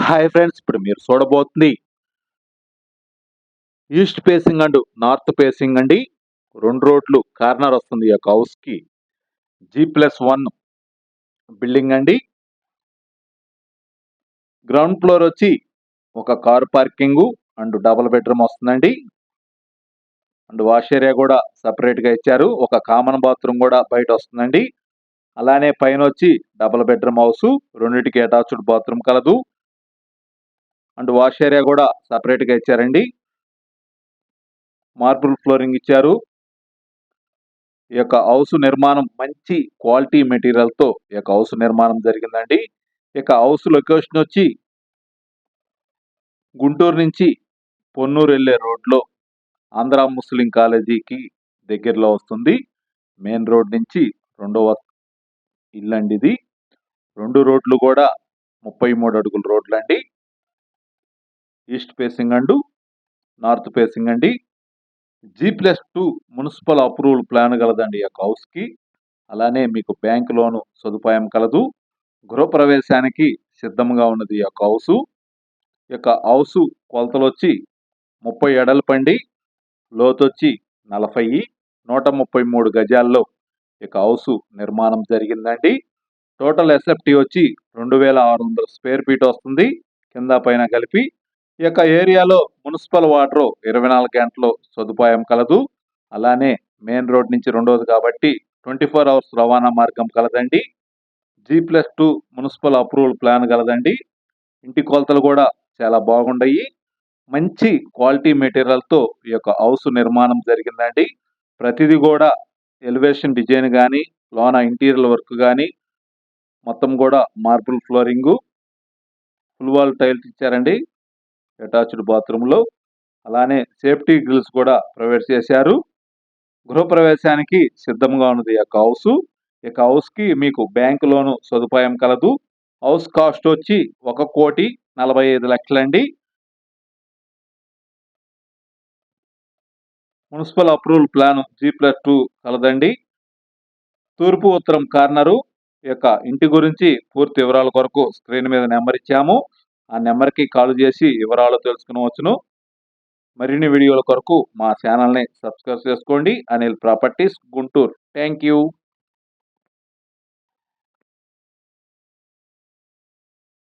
Hi friends, ఇప్పుడు మీరు చూడబోతుంది east facing and north facing అండి. 2 రోడ్లు కార్నర్ వస్తుంది ఈ యొక్క హౌస్కి. G+1 బిల్డింగ్ అండి. గ్రౌండ్ ఫ్లోర్ వచ్చి ఒక car parking and double bedroom వస్తుందండి. అండ్ వాష్ ఏరియా కూడా సపరేట్గా ఇచ్చారు. ఒక కామన్ బాత్రూమ్ కూడా బయట వస్తుందండి. అలానే పైన వచ్చి డబుల్ బెడ్రూమ్ హౌస్, రెండింటికి అటాచ్డ్ బాత్రూమ్ కలదు. అండ్ వాష్ ఏరియా కూడా సపరేట్గా ఇచ్చారండి. మార్బుల్ ఫ్లోరింగ్ ఇచ్చారు. ఈ యొక్క హౌస్ నిర్మాణం మంచి క్వాలిటీ మెటీరియల్తో ఈ యొక్క హౌస్ నిర్మాణం జరిగిందండి. ఇక హౌస్ లొకేషన్ వచ్చి గుంటూరు నుంచి పొన్నూరు వెళ్ళే రోడ్లో ఆంధ్ర ముస్లిం కాలేజీకి దగ్గరలో వస్తుంది. మెయిన్ రోడ్ నుంచి రెండవ ఇల్లు అండి ఇది. 2 రోడ్లు కూడా 33 అడుగుల రోడ్లు అండి. East facing and north facing అండి. G+2 మున్సిపల్ అప్రూవల్ ప్లాన్ కలదండి ఈ యొక్క హౌస్కి. అలానే మీకు బ్యాంక్ లోను సదుపాయం కలదు. గృహప్రవేశానికి సిద్ధంగా ఉన్నది ఈ యొక్క హౌసు. ఈ యొక్క హౌసు కొలతలు వచ్చి 30 ఎడల్పండి, లోతొచ్చి 40, 133 గజాల్లో ఈ యొక్క హౌసు నిర్మాణం జరిగిందండి. టోటల్ ఎస్ఎఫ్టీ వచ్చి 2600 స్క్వేర్ ఫీట్ వస్తుంది, కింద పైన కలిపి. ఈ యొక్క ఏరియాలో మున్సిపల్ వాటర్ 24 గంటలు సదుపాయం కలదు. అలానే మెయిన్ రోడ్ నుంచి రెండోది కాబట్టి 24 అవర్స్ రవాణా మార్గం కలదండి. G+2 మున్సిపల్ అప్రూవల్ ప్లాన్ కలదండి. ఇంటి కొలతలు కూడా చాలా బాగుండయి. మంచి క్వాలిటీ మెటీరియల్తో ఈ యొక్క హౌస్ నిర్మాణం జరిగిందండి. ప్రతిదీ కూడా ఎలివేషన్ డిజైన్ కానీ, లోన ఇంటీరియర్ వర్క్ కానీ మొత్తం కూడా marble flooring, full wall tiles ఇచ్చారండి అటాచ్డ్ బాత్రూంలో. అలానే సేఫ్టీ గ్రిల్స్ కూడా ప్రొవైడ్ చేశారు. గృహప్రవేశానికి సిద్ధంగా ఉన్నది ఈ యొక్క హౌస్. ఈ యొక్క హౌస్కి మీకు బ్యాంక్ లోను సదుపాయం కలదు. హౌస్ కాస్ట్ వచ్చి 1,45,00,000 అండి. Municipal approval plan G+2 కలదండి. తూర్పు ఉత్తరం కార్నరు. ఈ యొక్క ఇంటి గురించి పూర్తి వివరాల కొరకు స్క్రీన్ మీద నెంబర్ ఇచ్చాము. ఆ నెంబర్కి కాల్ చేసి వివరాలు తెలుసుకునవచ్చును. మరిన్ని వీడియోల కొరకు మా ఛానల్ని సబ్స్క్రైబ్ చేసుకోండి. Anil properties Guntur. Thank you.